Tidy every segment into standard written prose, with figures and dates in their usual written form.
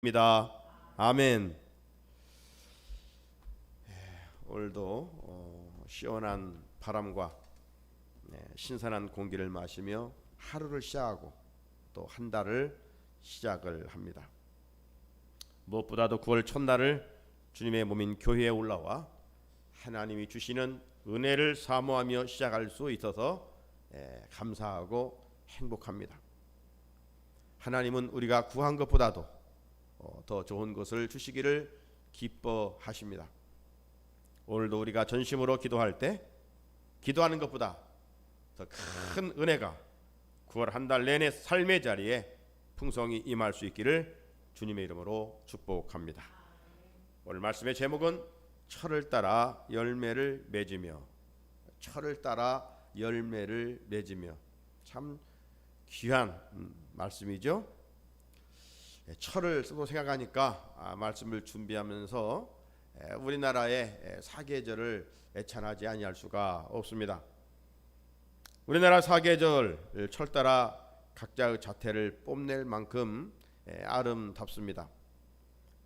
입니다. 아멘. 오늘도 시원한 바람과 신선한 공기를 마시며 하루를 시작하고 또 한 달을 시작을 합니다. 무엇보다도 9월 첫날을 주님의 몸인 교회에 올라와 하나님이 주시는 은혜를 사모하며 시작할 수 있어서 감사하고 행복합니다. 하나님은 우리가 구한 것보다도 더 좋은 것을 주시기를 기뻐하십니다. 오늘도 우리가 전심으로 기도할 때 기도하는 것보다 더 큰 은혜가 9월 한 달 내내 삶의 자리에 풍성히 임할 수 있기를 주님의 이름으로 축복합니다. 오늘 말씀의 제목은 철을 따라 열매를 맺으며, 철을 따라 열매를 맺으며. 참 귀한 말씀이죠. 철을 쓰고 생각하니까 말씀을 준비하면서 우리나라의 사계절을 애찬하지 아니할 수가 없습니다. 우리나라 사계절 철 따라 각자의 자태를 뽐낼 만큼 아름답습니다.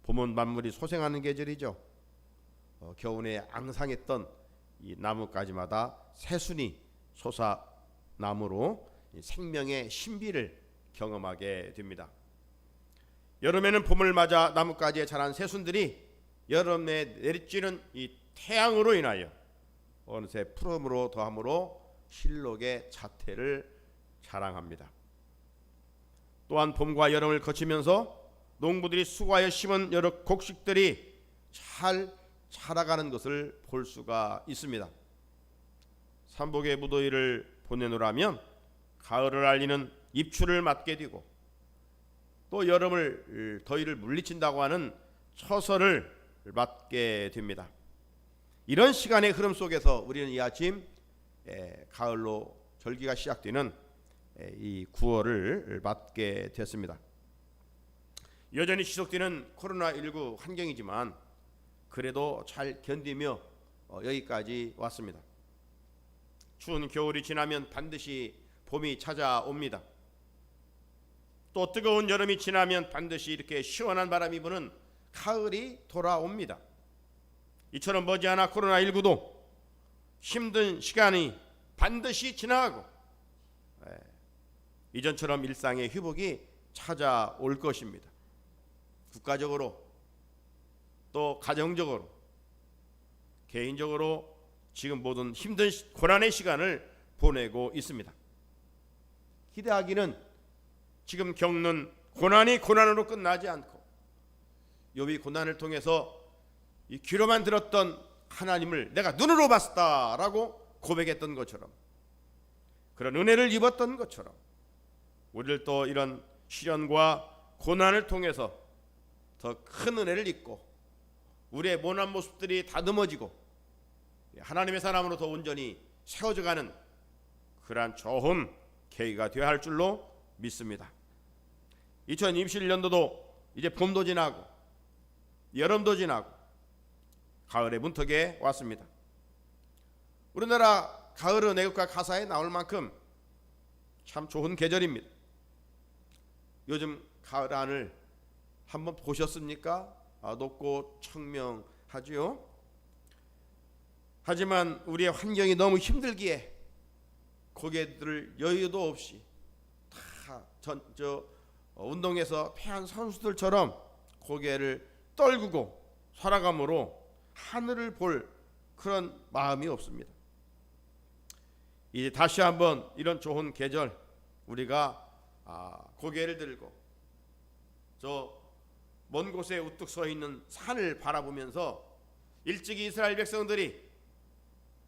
봄은 만물이 소생하는 계절이죠. 겨우내 앙상했던 이 나뭇가지마다 새순이 솟아나므로 생명의 신비를 경험하게 됩니다. 여름에는 봄을 맞아 나뭇가지에 자란 새순들이 여름에 내리쬐는 이 태양으로 인하여 어느새 푸름으로 더함으로 실록의 자태를 자랑합니다. 또한 봄과 여름을 거치면서 농부들이 수고하여 심은 여러 곡식들이 잘 자라가는 것을 볼 수가 있습니다. 삼복의 무더위를 보내노라면 가을을 알리는 입추를 맞게 되고, 또 여름을 더위를 물리친다고 하는 처서를 맞게 됩니다. 이런 시간의 흐름 속에서 우리는 이 아침 가을로 절기가 시작되는 이 9월을 맞게 됐습니다. 여전히 지속되는 코로나19 환경이지만 그래도 잘 견디며 여기까지 왔습니다. 추운 겨울이 지나면 반드시 봄이 찾아옵니다. 또 뜨거운 여름이 지나면 반드시 이렇게 시원한 바람이 부는 가을이 돌아옵니다. 이처럼 머지않아 코로나19도 힘든 시간이 반드시 지나가고 이전처럼 일상의 회복이 찾아올 것입니다. 국가적으로 또 가정적으로 개인적으로 지금 모든 힘든 고난의 시간을 보내고 있습니다. 기대하기는 지금 겪는 고난이 고난으로 끝나지 않고 욥이 고난을 통해서 이 귀로만 들었던 하나님을 내가 눈으로 봤다라고 고백했던 것처럼, 그런 은혜를 입었던 것처럼 우리를 또 이런 시련과 고난을 통해서 더 큰 은혜를 입고 우리의 모난 모습들이 다듬어지고 하나님의 사람으로 더 온전히 세워져가는 그러한 좋은 계기가 되어야 할 줄로 믿습니다. 2021년도도 이제 봄도 지나고 여름도 지나고 가을의 문턱에 왔습니다. 우리나라 가을은 애국가 가사에 나올 만큼 참 좋은 계절입니다. 요즘 가을 하늘 한번 보셨습니까? 높고 청명하지요. 하지만 우리의 환경이 너무 힘들기에 고개 들 여유도 없이 운동에서 패한 선수들처럼 고개를 떨구고 살아감으로 하늘을 볼 그런 마음이 없습니다. 이제 다시 한번 이런 좋은 계절 우리가 고개를 들고 저 먼 곳에 우뚝 서 있는 산을 바라보면서 일찍이 이스라엘 백성들이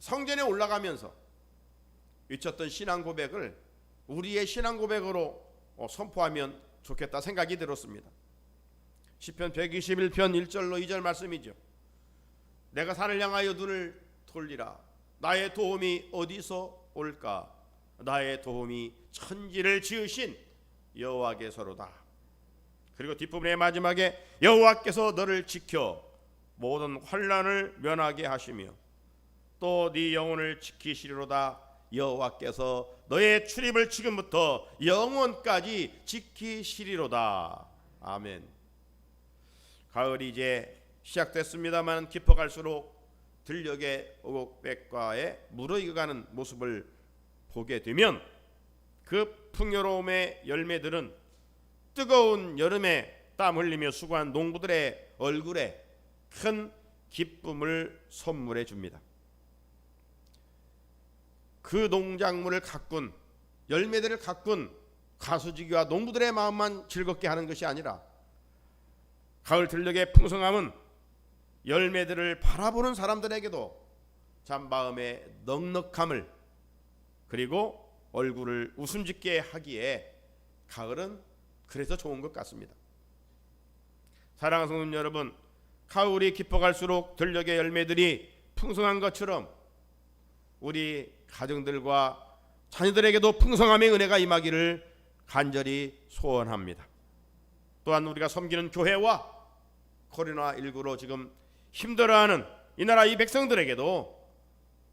성전에 올라가면서 외쳤던 신앙 고백을 우리의 신앙 고백으로 선포하면 좋겠다 생각이 들었습니다. 시편 121편 1절로 2절 말씀이죠. 내가 산을 향하여 눈을 돌리라. 나의 도움이 어디서 올까? 나의 도움이 천지를 지으신 여호와께서로다. 그리고 뒷부분의 마지막에 여호와께서 너를 지켜 모든 환난을 면하게 하시며 또 네 영혼을 지키시리로다. 여호와께서 너의 출입을 지금부터 영원까지 지키시리로다. 아멘. 가을이 이제 시작됐습니다만 깊어갈수록 들녘의 오곡백과에 무르익어가는 모습을 보게 되면 그 풍요로움의 열매들은 뜨거운 여름에 땀 흘리며 수고한 농부들의 얼굴에 큰 기쁨을 선물해 줍니다. 그 농작물을 가꾼, 열매들을 가꾼 가수지기와 농부들의 마음만 즐겁게 하는 것이 아니라 가을 들녘의 풍성함은 열매들을 바라보는 사람들에게도 잠마음의 넉넉함을 그리고 얼굴을 웃음짓게 하기에 가을은 그래서 좋은 것 같습니다. 사랑하는 성도님 여러분, 가을이 깊어갈수록 들녘의 열매들이 풍성한 것처럼 우리 가정들과 자녀들에게도 풍성함의 은혜가 임하기를 간절히 소원합니다. 또한 우리가 섬기는 교회와 코로나19로 지금 힘들어하는 이 나라 이 백성들에게도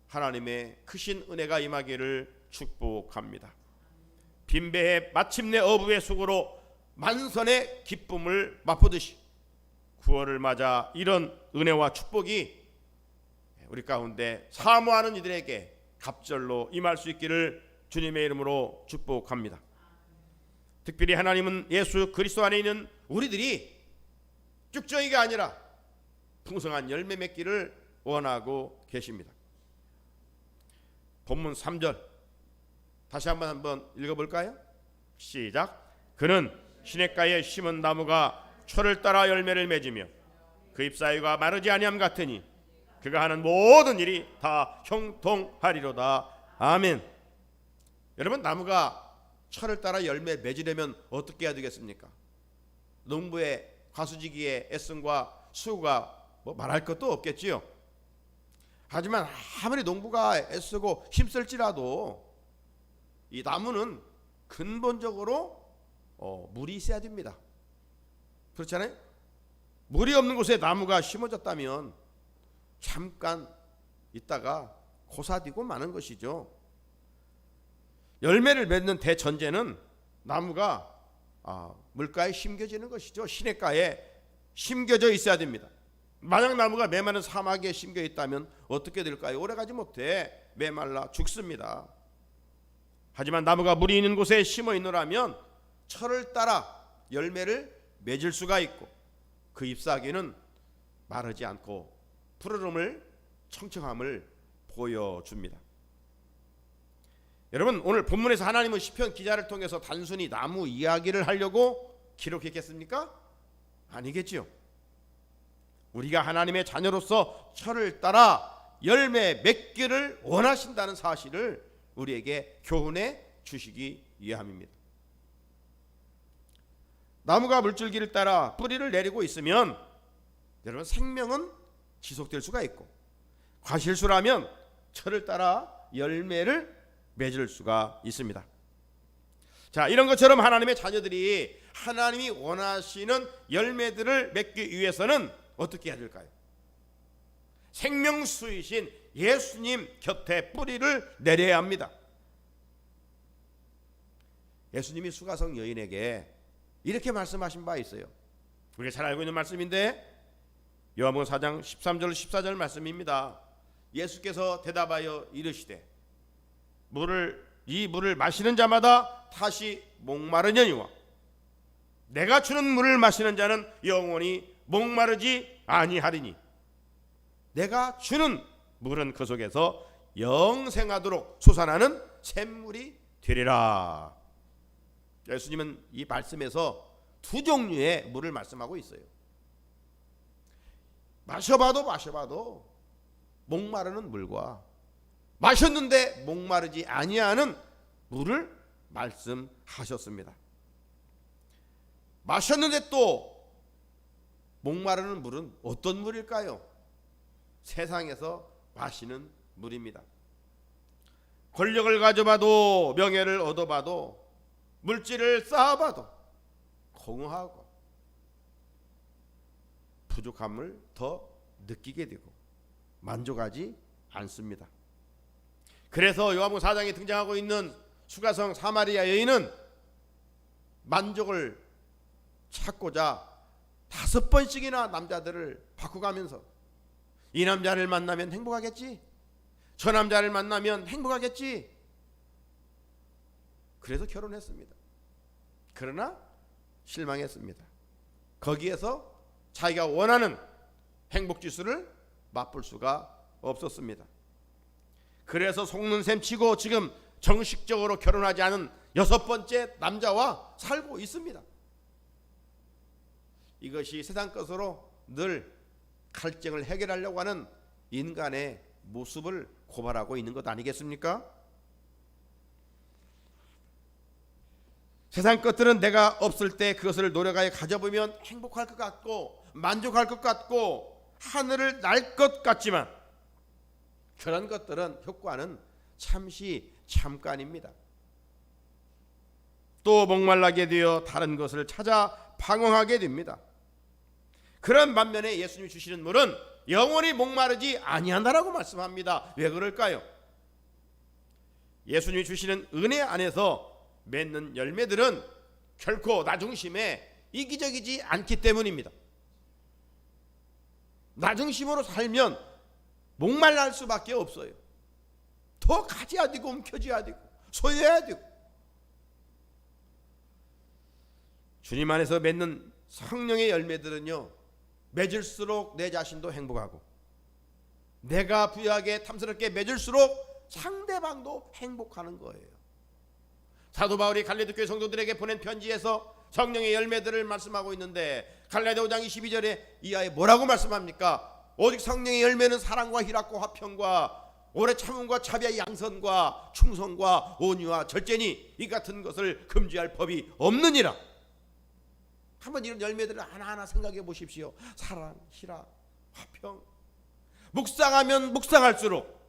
하나님의 크신 은혜가 임하기를 축복합니다. 빈배해 마침내 어부의 수고로 만선의 기쁨을 맛보듯이 9월을 맞아 이런 은혜와 축복이 우리 가운데 사모하는 이들에게 갑절로 임할 수 있기를 주님의 이름으로 축복합니다. 특별히 하나님은 예수 그리스도 안에 있는 우리들이 쭉정이가 아니라 풍성한 열매 맺기를 원하고 계십니다. 본문 3절 다시 한번 읽어볼까요? 시작. 그는 시냇가에 심은 나무가 철을 따라 열매를 맺으며 그 잎사귀가 마르지 아니함 같으니 그가 하는 모든 일이 다 형통하리로다. 아멘. 여러분, 나무가 철을 따라 열매 맺으려면 어떻게 해야 되겠습니까? 농부의 가수지기의 애씀과 수고가 뭐 말할 것도 없겠지요. 하지만 아무리 농부가 애쓰고 힘쓸지라도 이 나무는 근본적으로 물이 있어야 됩니다. 그렇잖아요? 물이 없는 곳에 나무가 심어졌다면 잠깐 있다가 고사되고 마는 것이죠. 열매를 맺는 대전제는 나무가 물가에 심겨지는 것이죠. 시냇가에 심겨져 있어야 됩니다. 만약 나무가 메마른 사막에 심겨 있다면 어떻게 될까요? 오래가지 못해 메말라 죽습니다. 하지만 나무가 물이 있는 곳에 심어 있노라면 철을 따라 열매를 맺을 수가 있고 그 잎사귀는 마르지 않고 푸르름을 청청함을 보여줍니다. 여러분, 오늘 본문에서 하나님은 시편 기자를 통해서 단순히 나무 이야기를 하려고 기록했겠습니까? 아니겠지요. 우리가 하나님의 자녀로서 철을 따라 열매 맺기를 원하신다는 사실을 우리에게 교훈해 주시기 위함입니다. 나무가 물줄기를 따라 뿌리를 내리고 있으면 여러분 생명은 지속될 수가 있고 과실수라면 철을 따라 열매를 맺을 수가 있습니다. 자, 이런 것처럼 하나님의 자녀들이 하나님이 원하시는 열매들을 맺기 위해서는 어떻게 해야 될까요? 생명수이신 예수님 곁에 뿌리를 내려야 합니다. 예수님이 수가성 여인에게 이렇게 말씀하신 바 있어요. 우리가 잘 알고 있는 말씀인데 요한복음 4장 13절 14절 말씀입니다. 예수께서 대답하여 이르시되 이 물을 마시는 자마다 다시 목마르느니와 내가 주는 물을 마시는 자는 영원히 목마르지 아니하리니 내가 주는 물은 그 속에서 영생하도록 솟아나는 샘물이 되리라. 예수님은 이 말씀에서 두 종류의 물을 말씀하고 있어요. 마셔봐도 목마르는 물과 마셨는데 목마르지 아니하는 물을 말씀하셨습니다. 마셨는데 또 목마르는 물은 어떤 물일까요? 세상에서 마시는 물입니다. 권력을 가져봐도 명예를 얻어봐도 물질을 쌓아봐도 공허하고 부족함을 더 느끼게 되고 만족하지 않습니다. 그래서 요한복음 4장에 등장하고 있는 수가성 사마리아 여인은 만족을 찾고자 5번씩이나 남자들을 바꿔가면서 이 남자를 만나면 행복하겠지, 저 남자를 만나면 행복하겠지, 그래서 결혼했습니다. 그러나 실망했습니다. 거기에서 자기가 원하는 행복지수를 맛볼 수가 없었습니다. 그래서 속는 셈 치고 지금 정식적으로 결혼하지 않은 6번째 남자와 살고 있습니다. 이것이 세상 것으로 늘 갈증을 해결하려고 하는 인간의 모습을 고발하고 있는 것 아니겠습니까? 세상 것들은 내가 없을 때 그것을 노력하여 가져보면 행복할 것 같고 만족할 것 같고 하늘을 날 것 같지만 그런 것들은 효과는 잠시 잠깐입니다. 또 목말라게 되어 다른 것을 찾아 방황하게 됩니다. 그런 반면에 예수님이 주시는 물은 영원히 목마르지 아니한다라고 말씀합니다. 왜 그럴까요? 예수님이 주시는 은혜 안에서 맺는 열매들은 결코 나 중심에 이기적이지 않기 때문입니다. 나 중심으로 살면 목말라 할 수밖에 없어요. 더 가져야 되고 움켜쥐어야 되고 소유해야 되고. 주님 안에서 맺는 성령의 열매들은요, 맺을수록 내 자신도 행복하고 내가 부유하게 탐스럽게 맺을수록 상대방도 행복하는 거예요. 사도 바울이 갈라디아 교회 성도들에게 보낸 편지에서 성령의 열매들을 말씀하고 있는데 갈라디아 5장 22절에 이하에 뭐라고 말씀합니까? 오직 성령의 열매는 사랑과 희락과 화평과 오래 참음과 자비와 양선과 충성과 온유와 절제니 이 같은 것을 금지할 법이 없느니라. 한번 이런 열매들을 하나하나 생각해 보십시오. 사랑, 희락, 화평. 묵상하면 묵상할수록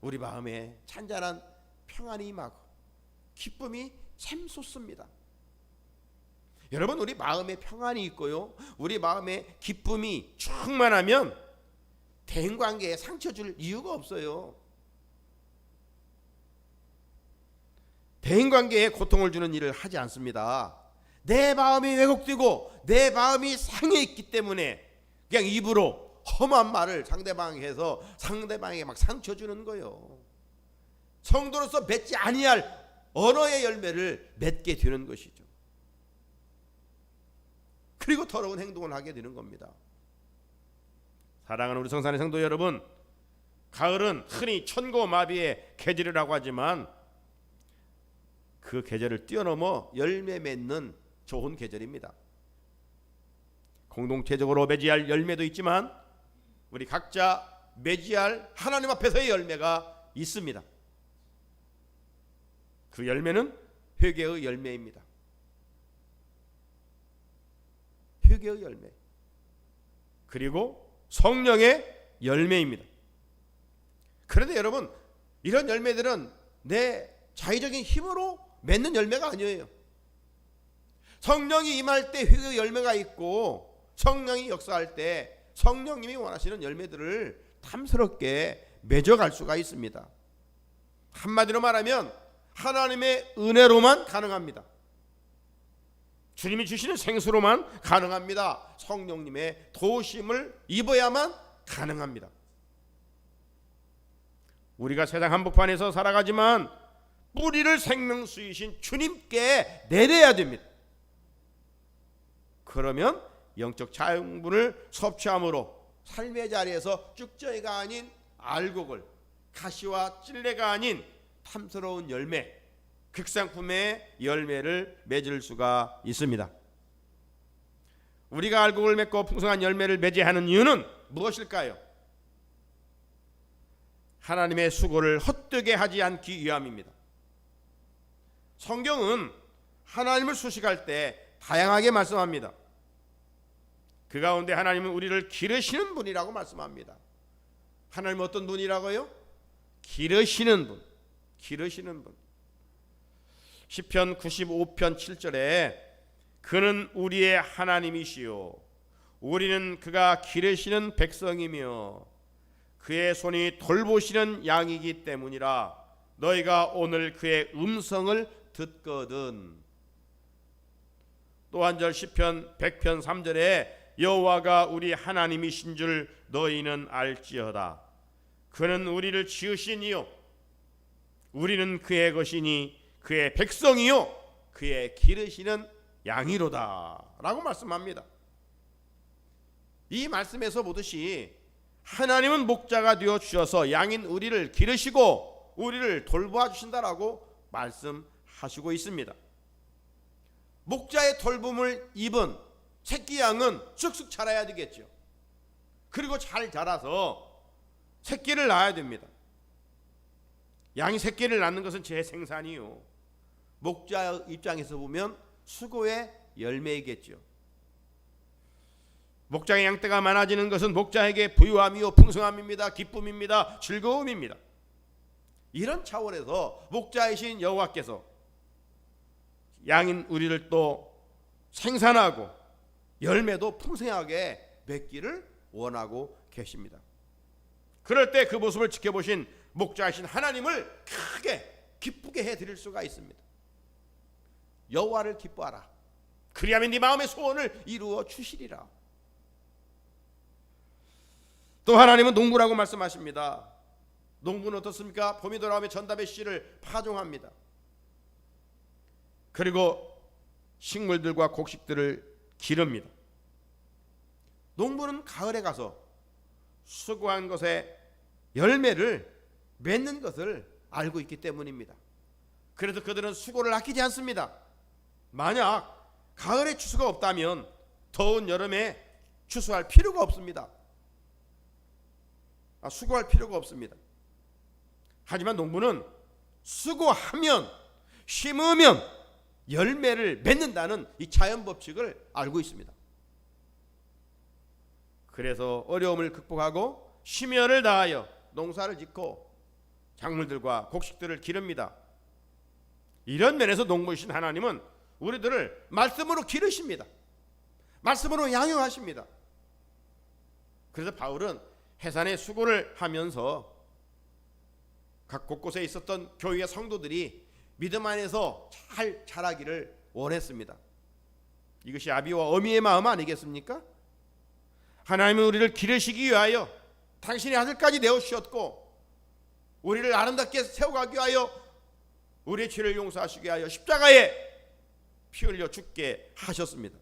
우리 마음에 찬잔한 평안이 임하고 기쁨이 샘솟습니다. 여러분, 우리 마음에 평안이 있고요, 우리 마음에 기쁨이 충만하면 대인관계에 상처 줄 이유가 없어요. 대인관계에 고통을 주는 일을 하지 않습니다. 내 마음이 왜곡되고 내 마음이 상해 있기 때문에 그냥 입으로 험한 말을 상대방에게 해서 상대방에게 막 상처 주는 거예요. 성도로서 맺지 아니할 언어의 열매를 맺게 되는 것이죠. 그리고 더러운 행동을 하게 되는 겁니다. 사랑하는 우리 성산의 성도 여러분, 가을은 흔히 천고마비의 계절이라고 하지만 그 계절을 뛰어넘어 열매 맺는 좋은 계절입니다. 공동체적으로 맺어야 할 열매도 있지만 우리 각자 맺어야 할 하나님 앞에서의 열매가 있습니다. 그 열매는 회개의 열매입니다. 회개의 열매, 그리고 성령의 열매입니다. 그런데 여러분, 이런 열매들은 내 자의적인 힘으로 맺는 열매가 아니에요. 성령이 임할 때 회개의 열매가 있고 성령이 역사할 때 성령님이 원하시는 열매들을 탐스럽게 맺어갈 수가 있습니다. 한마디로 말하면 하나님의 은혜로만 가능합니다. 주님이 주시는 생수로만 가능합니다. 성령님의 도우심을 입어야만 가능합니다. 우리가 세상 한복판에서 살아가지만 뿌리를 생명수이신 주님께 내려야 됩니다. 그러면 영적 자양분을 섭취함으로 삶의 자리에서 쭉저희가 아닌 알곡을, 가시와 찔레가 아닌 탐스러운 열매, 극상품의 열매를 맺을 수가 있습니다. 우리가 알곡을 맺고 풍성한 열매를 맺어야 하는 이유는 무엇일까요? 하나님의 수고를 헛되게 하지 않기 위함입니다. 성경은 하나님을 수식할 때 다양하게 말씀합니다. 그 가운데 하나님은 우리를 기르시는 분이라고 말씀합니다. 하나님은 어떤 분이라고요? 기르시는 분. 기르시는 분. 시편 95편 7절에 그는 우리의 하나님이시요 우리는 그가 기르시는 백성이며 그의 손이 돌보시는 양이기 때문이라. 너희가 오늘 그의 음성을 듣거든. 또 한 절 시편 100편 3절에 여호와가 우리 하나님이신 줄 너희는 알지어다. 그는 우리를 지으시니요 우리는 그의 것이니 그의 백성이요 그의 기르시는 양이로다 라고 말씀합니다. 이 말씀에서 보듯이 하나님은 목자가 되어 주셔서 양인 우리를 기르시고 우리를 돌보아 주신다라고 말씀하시고 있습니다. 목자의 돌봄을 입은 새끼 양은 쑥쑥 자라야 되겠죠. 그리고 잘 자라서 새끼를 낳아야 됩니다. 양이 새끼를 낳는 것은 재생산이요, 목자 입장에서 보면 수고의 열매이겠죠. 목장의 양떼가 많아지는 것은 목자에게 부유함이요 풍성함입니다. 기쁨입니다. 즐거움입니다. 이런 차원에서 목자이신 여호와께서 양인 우리를 또 생산하고 열매도 풍성하게 맺기를 원하고 계십니다. 그럴 때 그 모습을 지켜보신 목자이신 하나님을 크게 기쁘게 해드릴 수가 있습니다. 여호와를 기뻐하라. 그리하면 네 마음의 소원을 이루어 주시리라. 또 하나님은 농부라고 말씀하십니다. 농부는 어떻습니까? 봄이 돌아오면 전답의 씨를 파종합니다. 그리고 식물들과 곡식들을 기릅니다. 농부는 가을에 가서 수고한 것의 열매를 맺는 것을 알고 있기 때문입니다. 그래서 그들은 수고를 아끼지 않습니다. 만약 가을에 추수가 없다면 더운 여름에 추수할 필요가 없습니다. 수고할 필요가 없습니다. 하지만 농부는 수고하면, 심으면 열매를 맺는다는 이 자연 법칙을 알고 있습니다. 그래서 어려움을 극복하고 심혈을 다하여 농사를 짓고 작물들과 곡식들을 기릅니다. 이런 면에서 농부이신 하나님은 우리들을 말씀으로 기르십니다. 말씀으로 양육하십니다. 그래서 바울은 해산의 수고를 하면서 각 곳곳에 있었던 교회의 성도들이 믿음 안에서 잘 자라기를 원했습니다. 이것이 아비와 어미의 마음 아니겠습니까? 하나님은 우리를 기르시기 위하여 당신의 아들까지 내어주셨고 우리를 아름답게 세워가기 위하여 우리의 죄를 용서하시기 위하여 십자가에 피 흘려 죽게 하셨습니다.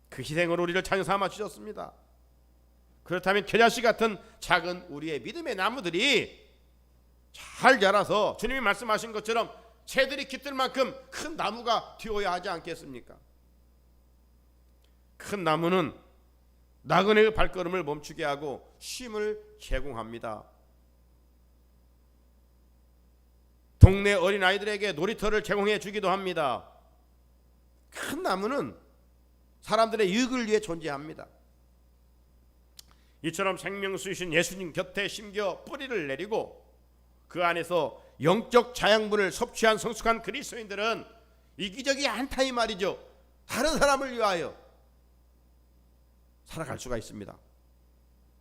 그 희생으로 우리를 자녀 삼아 주셨습니다. 그렇다면 겨자씨 같은 작은 우리의 믿음의 나무들이 잘 자라서 주님이 말씀하신 것처럼 새들이 깃들 만큼 큰 나무가 되어야 하지 않겠습니까? 큰 나무는 나그네의 발걸음을 멈추게 하고 쉼을 제공합니다. 동네 어린아이들에게 놀이터를 제공해 주기도 합니다. 큰 나무는 사람들의 이익을 위해 존재합니다. 이처럼 생명수이신 예수님 곁에 심겨 뿌리를 내리고 그 안에서 영적 자양분을 섭취한 성숙한 그리스도인들은 이기적이 않다 이 말이죠. 다른 사람을 위하여 살아갈 수가 있습니다.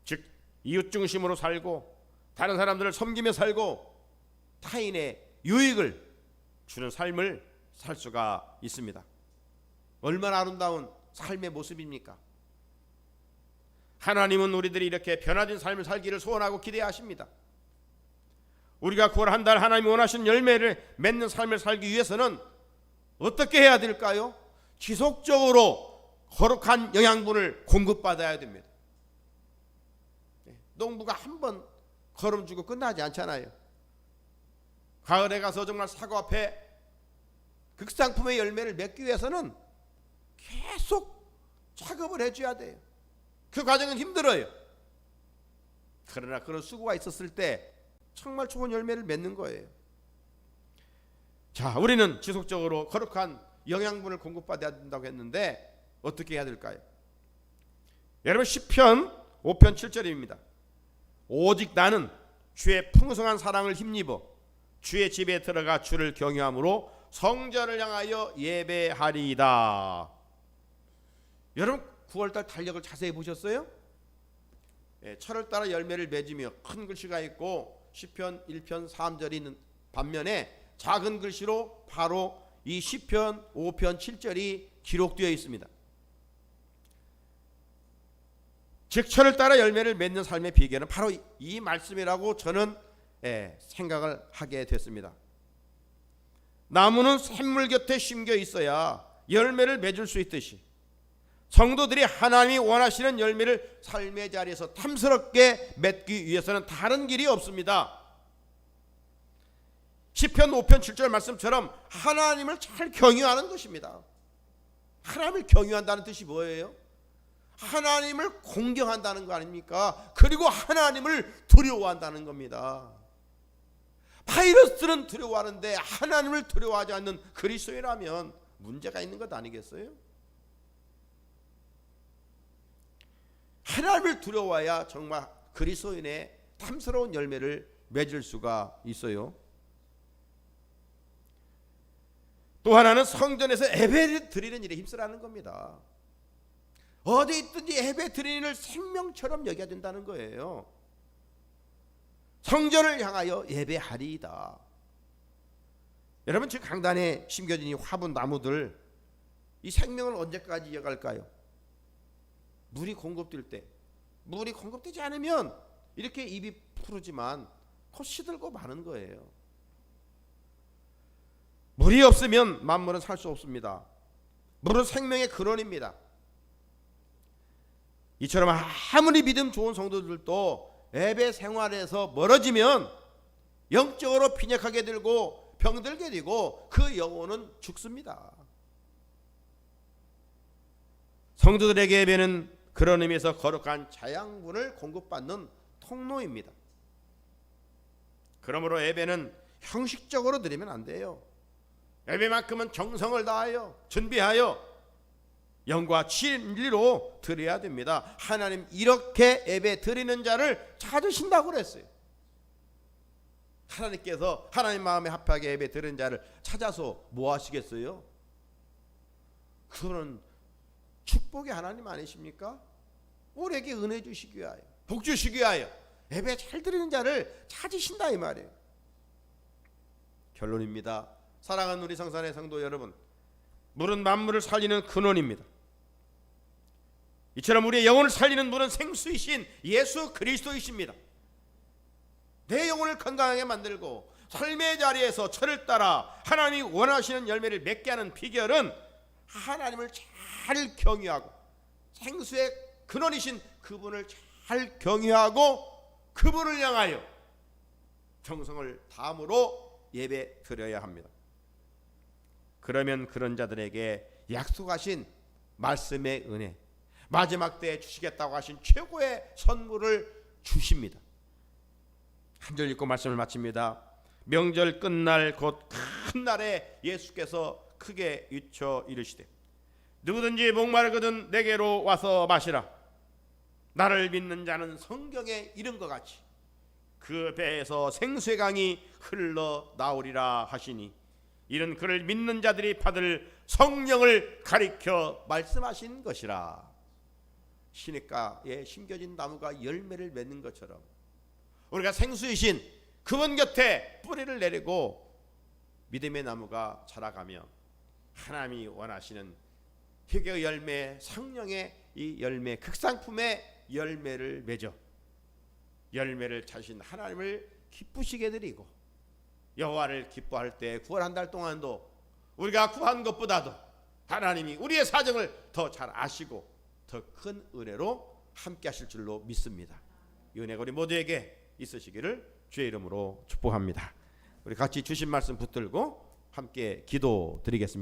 즉 이웃 중심으로 살고 다른 사람들을 섬기며 살고 타인의 유익을 주는 삶을 살 수가 있습니다. 얼마나 아름다운 삶의 모습입니까? 하나님은 우리들이 이렇게 변화된 삶을 살기를 소원하고 기대하십니다. 우리가 구원한 달 하나님이 원하시는 열매를 맺는 삶을 살기 위해서는 어떻게 해야 될까요? 지속적으로 거룩한 영양분을 공급받아야 됩니다. 농부가 한 번 거름 주고 끝나지 않잖아요. 가을에 가서 정말 사과 앞에 극상품의 열매를 맺기 위해서는 계속 작업을 해줘야 돼요. 그 과정은 힘들어요. 그러나 그런 수고가 있었을 때 정말 좋은 열매를 맺는 거예요. 자, 우리는 지속적으로 거룩한 영양분을 공급받아야 된다고 했는데 어떻게 해야 될까요? 여러분 시편 5편 7절입니다. 오직 나는 주의 풍성한 사랑을 힘입어 주의 집에 들어가 주를 경외함으로 성전을 향하여 예배하리이다. 여러분 9월달 달력을 자세히 보셨어요? 철을 따라 열매를 맺으며 큰 글씨가 있고 시편 1편 3절이 있는 반면에 작은 글씨로 바로 이 시편 5편 7절이 기록되어 있습니다. 즉 철을 따라 열매를 맺는 삶의 비결은 바로 이 말씀이라고 저는 생각을 하게 됐습니다. 나무는 샘물 곁에 심겨 있어야 열매를 맺을 수 있듯이 성도들이 하나님이 원하시는 열매를 삶의 자리에서 탐스럽게 맺기 위해서는 다른 길이 없습니다. 시편 5편 7절 말씀처럼 하나님을 잘 경유하는 것입니다. 하나님을 경유한다는 뜻이 뭐예요? 하나님을 공경한다는 거 아닙니까? 그리고 하나님을 두려워한다는 겁니다. 바이러스는 두려워하는데 하나님을 두려워하지 않는 그리스도인이라면 문제가 있는 것 아니겠어요? 하나님을 두려워해야 정말 그리스도인의 탐스러운 열매를 맺을 수가 있어요. 또 하나는 성전에서 예배 드리는 일에 힘쓰라는 겁니다. 어디 있든지 예배 드리는 일을 생명처럼 여겨야 된다는 거예요. 성전을 향하여 예배하리이다. 여러분, 지금 강단에 심겨진 이 화분 나무들, 이 생명을 언제까지 이어갈까요? 물이 공급될 때, 물이 공급되지 않으면 이렇게 잎이 푸르지만 곧 시들고 마는 거예요. 물이 없으면 만물은 살 수 없습니다. 물은 생명의 근원입니다. 이처럼 아무리 믿음 좋은 성도들도 예배 생활에서 멀어지면 영적으로 빈약하게 되고 병들게 되고 그 영혼은 죽습니다. 성도들에게 예배는 그런 의미에서 거룩한 자양분을 공급받는 통로입니다. 그러므로 예배는 형식적으로 드리면 안 돼요. 예배만큼은 정성을 다하여 준비하여 영과 진리로 드려야 됩니다. 하나님 이렇게 예배 드리는 자를 찾으신다고 그랬어요. 하나님께서 하나님 마음에 합하게 예배 드리는 자를 찾아서 뭐 하시겠어요? 그거는 축복의 하나님 아니십니까? 우리에게 은혜 주시기 위하여, 복 주시기 위하여 예배 잘 드리는 자를 찾으신다 이 말이에요. 결론입니다. 사랑하는 우리 성산의 성도 여러분, 물은 만물을 살리는 근원입니다. 이처럼 우리의 영혼을 살리는 물은 생수이신 예수 그리스도이십니다. 내 영혼을 건강하게 만들고 삶의 자리에서 철을 따라 하나님이 원하시는 열매를 맺게 하는 비결은 하나님을 잘 경유하고 생수의 근원이신 그분을 잘 경유하고 그분을 향하여 정성을 다함으로 예배 드려야 합니다. 그러면 그런 자들에게 약속하신 말씀의 은혜, 마지막 때에 주시겠다고 하신 최고의 선물을 주십니다. 한 절 읽고 말씀을 마칩니다. 명절 끝날 곧 큰 날에 예수께서 크게 외쳐 이르시되 누구든지 목마르거든 내게로 와서 마시라. 나를 믿는 자는 성경에 이른 것 같이 그 배에서 생수의 강이 흘러 나오리라 하시니 이는 그를 믿는 자들이 받을 성령을 가리켜 말씀하신 것이라. 시냇가에 심겨진 나무가 열매를 맺는 것처럼 우리가 생수이신 그분 곁에 뿌리를 내리고 믿음의 나무가 자라가며 하나님이 원하시는 희귀의 열매, 성령의 이 열매, 극상품의 열매를 맺어 열매를 찾으신 하나님을 기쁘시게 드리고 여호와를 기뻐할 때 구원 한 달 동안도 우리가 구한 것보다도 하나님이 우리의 사정을 더 잘 아시고 더 큰 은혜로 함께 하실 줄로 믿습니다. 이 은혜가 우리 모두에게 있으시기를 주의 이름으로 축복합니다. 우리 같이 주신 말씀 붙들고 함께 기도드리겠습니다.